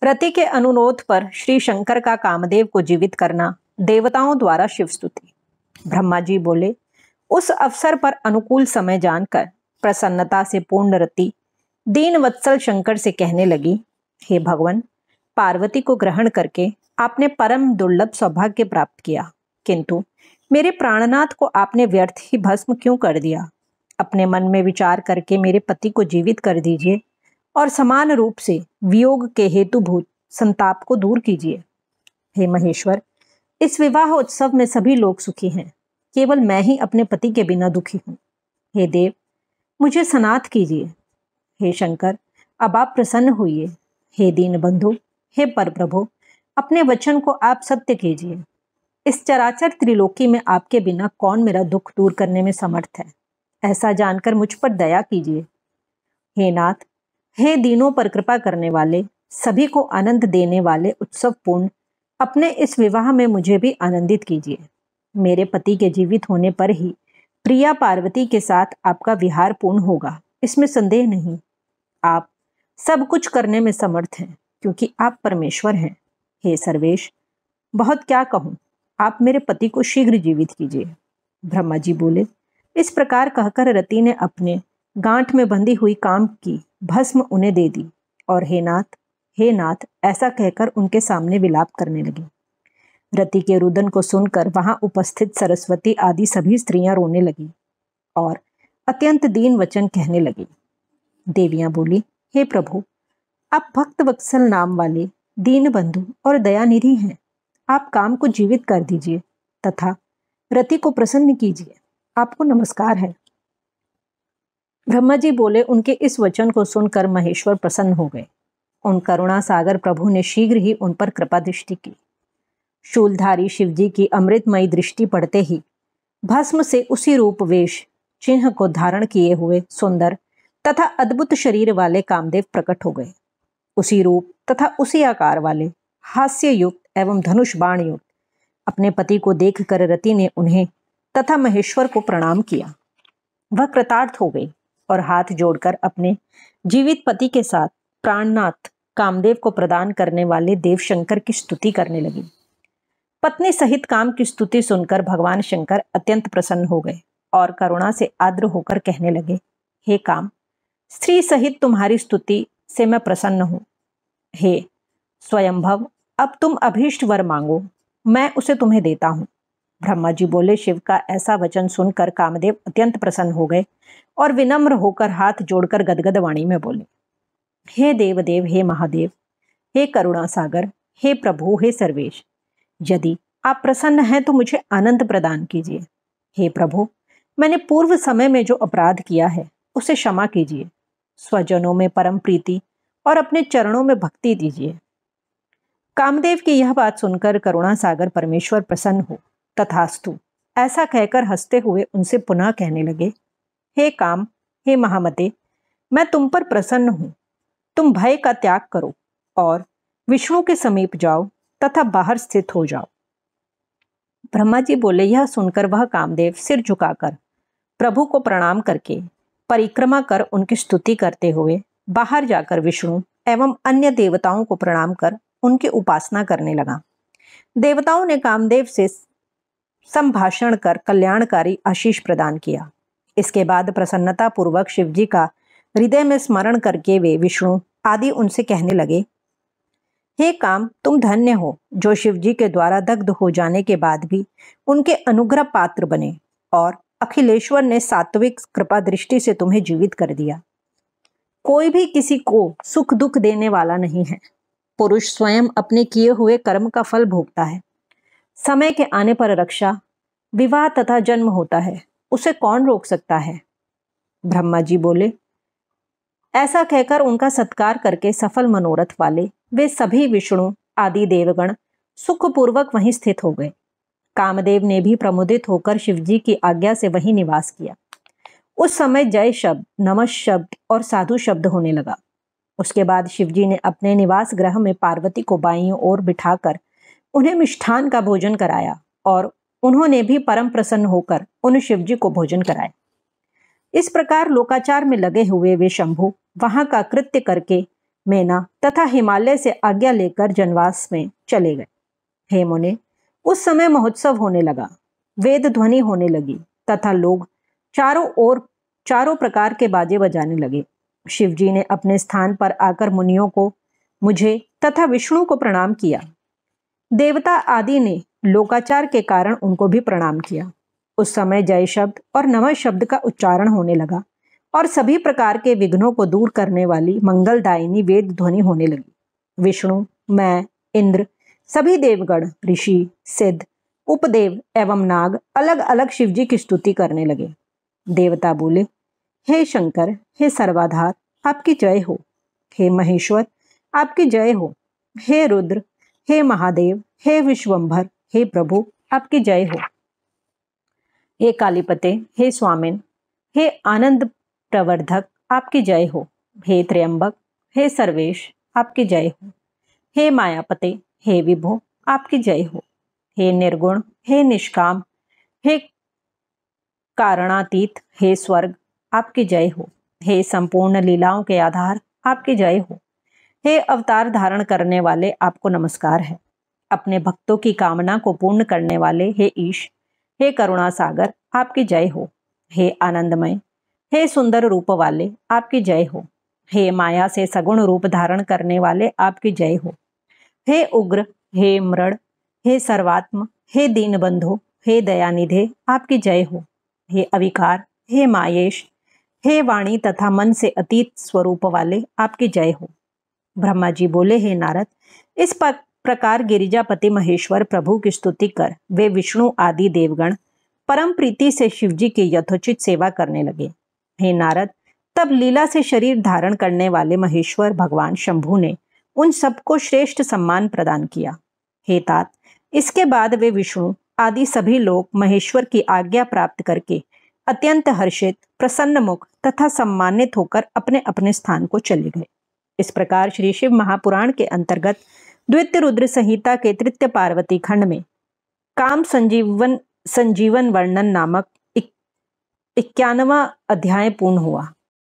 रति के अनुरोध पर श्री शंकर का कामदेव को जीवित करना देवताओं द्वारा शिव स्तुति। ब्रह्मा जी बोले, उस अवसर पर अनुकूल समय जानकर प्रसन्नता से पूर्ण रति दीन वत्सल शंकर से कहने लगी, हे भगवान, पार्वती को ग्रहण करके आपने परम दुर्लभ सौभाग्य प्राप्त किया, किंतु मेरे प्राणनाथ को आपने व्यर्थ ही भस्म क्यों कर दिया? अपने मन में विचार करके मेरे पति को जीवित कर दीजिए और समान रूप से वियोग के हेतुभूत संताप को दूर कीजिए। हे महेश्वर, इस विवाह उत्सव में सभी लोग सुखी हैं, केवल मैं ही अपने पति के बिना दुखी हूँ। हे देव, मुझे सनाथ कीजिए। हे शंकर, अब आप प्रसन्न होइए। हे दीन बंधु, हे परप्रभु, अपने वचन को आप सत्य कीजिए। इस चराचर त्रिलोकी में आपके बिना कौन मेरा दुख दूर करने में समर्थ है? ऐसा जानकर मुझ पर दया कीजिए। हे नाथ, हे दीनों पर कृपा करने वाले, सभी को आनंद देने वाले उत्सव पूर्ण अपने इस विवाह में मुझे भी आनंदित कीजिए। मेरे पति के जीवित होने पर ही प्रिया पार्वती के साथ आपका विहार पूर्ण होगा, इसमें संदेह नहीं। आप सब कुछ करने में समर्थ हैं, क्योंकि आप परमेश्वर हैं। हे सर्वेश, बहुत क्या कहूँ, आप मेरे पति को शीघ्र जीवित कीजिए। ब्रह्मा जी बोले, इस प्रकार कहकर रति ने अपने गांठ में बंधी हुई काम की भस्म उन्हें दे दी और हे नाथ ऐसा कहकर उनके सामने विलाप करने लगी। रति के रुदन को सुनकर वहां उपस्थित सरस्वती आदि सभी स्त्रियां रोने लगी और अत्यंत दीन वचन कहने लगी। देवियां बोली, हे प्रभु, आप भक्त वत्सल नाम वाले दीन बंधु और दयानिधि हैं। आप काम को जीवित कर दीजिए तथा रति को प्रसन्न कीजिए। आपको नमस्कार है। ब्रह्मा जी बोले, उनके इस वचन को सुनकर महेश्वर प्रसन्न हो गए। उन करुणा सागर प्रभु ने शीघ्र ही उन पर कृपा दृष्टि की। शूलधारी शिवजी की अमृतमयी दृष्टि पड़ते ही भस्म से उसी रूप वेश चिन्ह को धारण किए हुए सुंदर तथा अद्भुत शरीर वाले कामदेव प्रकट हो गए। उसी रूप तथा उसी आकार वाले हास्य युक्त एवं धनुष बाण युक्त अपने पति को देखकर रति ने उन्हें तथा महेश्वर को प्रणाम किया। वह कृतार्थ हो गई और हाथ जोड़कर अपने जीवित पति के साथ प्राणनाथ कामदेव को प्रदान करने वाले देव शंकर की स्तुति करने लगी। पत्नी सहित काम की स्तुति सुनकर भगवान शंकर अत्यंत प्रसन्न हो गए और करुणा से आर्द्र होकर कहने लगे, हे काम, स्त्री सहित तुम्हारी स्तुति से मैं प्रसन्न हूं। हे स्वयंभव, अब तुम अभीष्ट वर मांगो, मैं उसे तुम्हें देता हूं। ब्रह्मा जी बोले, शिव का ऐसा वचन सुनकर कामदेव अत्यंत प्रसन्न हो गए और विनम्र होकर हाथ जोड़कर गदगद वाणी में बोले, हे देवदेव, हे महादेव, हे करुणा सागर, हे प्रभु, हे सर्वेश, यदि आप प्रसन्न हैं तो मुझे आनंद प्रदान कीजिए। हे प्रभु, मैंने पूर्व समय में जो अपराध किया है उसे क्षमा कीजिए। स्वजनों में परम प्रीति और अपने चरणों में भक्ति दीजिए। कामदेव की यह बात सुनकर करुणा सागर परमेश्वर प्रसन्न हो तथास्तु ऐसा कहकर हंसते हुए उनसे पुनः कहने लगे, हे काम, हे महामते, मैं तुम पर प्रसन्न हूं। तुम भय का त्याग करो और विष्णु के समीप जाओ तथा बाहर स्थित हो जाओ। ब्रह्मा जी बोले, यह सुनकर वह कामदेव सिर झुकाकर प्रभु को प्रणाम करके परिक्रमा कर उनकी स्तुति करते हुए बाहर जाकर विष्णु एवं अन्य देवताओं को प्रणाम कर उनकी उपासना करने लगा। देवताओं ने कामदेव से संभाषण कर कल्याणकारी आशीष प्रदान किया। इसके बाद प्रसन्नता पूर्वक शिवजी का हृदय में स्मरण करके वे विष्णु आदि उनसे कहने लगे, हे काम, तुम धन्य हो जो शिवजी के द्वारा दग्ध हो जाने के बाद भी उनके अनुग्रह पात्र बने और अखिलेश्वर ने सात्विक कृपा दृष्टि से तुम्हें जीवित कर दिया। कोई भी किसी को सुख दुख देने वाला नहीं है। पुरुष स्वयं अपने किए हुए कर्म का फल भोगता है। समय के आने पर रक्षा, विवाह तथा जन्म होता है, उसे कौन रोक सकता है? ब्रह्मा जी बोले, ऐसा कहकर उनका सत्कार करके सफल मनोरथ वाले वे सभी विष्णु आदि देवगण सुखपूर्वक वहीं स्थित हो गए। कामदेव ने भी प्रमुदित होकर शिवजी की आज्ञा से वहीं निवास किया। उस समय जय शब्द, नमः शब्द और साधु शब्द होने लगा। उसके बाद शिवजी ने अपने निवास गृह में पार्वती को बाईं ओर बिठाकर उन्हें मिष्ठान का भोजन कराया और उन्होंने भी परम प्रसन्न होकर उन शिवजी को भोजन कराया। इस प्रकार लोकाचार में लगे हुए वे शंभु वहां का कृत्य करके मेना तथा हिमालय से आज्ञा लेकर जनवास में चले गए। हे मुने, उस समय महोत्सव होने लगा, वेद ध्वनि होने लगी तथा लोग चारों ओर चारों प्रकार के बाजे बजाने लगे। शिवजी ने अपने स्थान पर आकर मुनियों को, मुझे तथा विष्णु को प्रणाम किया। देवता आदि ने लोकाचार के कारण उनको भी प्रणाम किया। उस समय जय शब्द और नमः शब्द का उच्चारण होने लगा और सभी प्रकार के विघ्नों को दूर करने वाली मंगलदायिनी वेद ध्वनि होने लगी। विष्णु, मैं, इंद्र, सभी देवगण, ऋषि, सिद्ध, उपदेव एवं नाग अलग अलग शिवजी की स्तुति करने लगे। देवता बोले, हे शंकर, हे सर्वाधार, आपकी जय हो। हे महेश्वर, आपकी जय हो। हे रुद्र, हे महादेव, हे विश्वंभर, हे प्रभु, आपकी जय हो। हे कालीपते, हे स्वामिन, हे आनंद प्रवर्धक, आपकी जय हो। हे त्र्यंबक, हे सर्वेश, आपकी जय हो। हे मायापते, हे विभो, आपकी जय हो। हे निर्गुण, हे निष्काम, हे कारणातीत, हे स्वर्ग, आपकी जय हो। हे संपूर्ण लीलाओं के आधार, आपकी जय हो। हे अवतार धारण करने वाले, आपको नमस्कार है। अपने भक्तों की कामना को पूर्ण करने वाले, हे ईश, हे करुणा सागर, आपकी जय हो। हे आनंदमय, हे सुंदर रूप वाले, आपकी जय हो। हे माया से सगुण रूप धारण करने वाले, आपकी जय हो। हे उग्र, हे मृड, हे सर्वात्म, हे दीनबंधु, हे दयानिधे, आपकी जय हो। हे अविकार, हे मायेश, हे वाणी तथा मन से अतीत स्वरूप वाले, आपकी जय हो। ब्रह्मा जी बोले, हे नारद, इस प्रकार गिरिजापति महेश्वर प्रभु की स्तुति कर वे विष्णु आदि देवगण परम प्रीति से शिवजी की यथोचित सेवा करने लगे। हे नारद, तब लीला से शरीर धारण करने वाले महेश्वर भगवान शंभु ने उन सबको श्रेष्ठ सम्मान प्रदान किया। हे तात, इसके बाद वे विष्णु आदि सभी लोग महेश्वर की आज्ञा प्राप्त करके अत्यंत हर्षित, प्रसन्न मुख तथा सम्मानित होकर अपने अपने स्थान को चले गए। इस प्रकार श्री शिव महापुराण के अंतर्गत द्वितीय रुद्र संहिता के तृतीय पार्वती खंड में काम संजीवन वर्णन नामक 91वां अध्याय पूर्ण हुआ।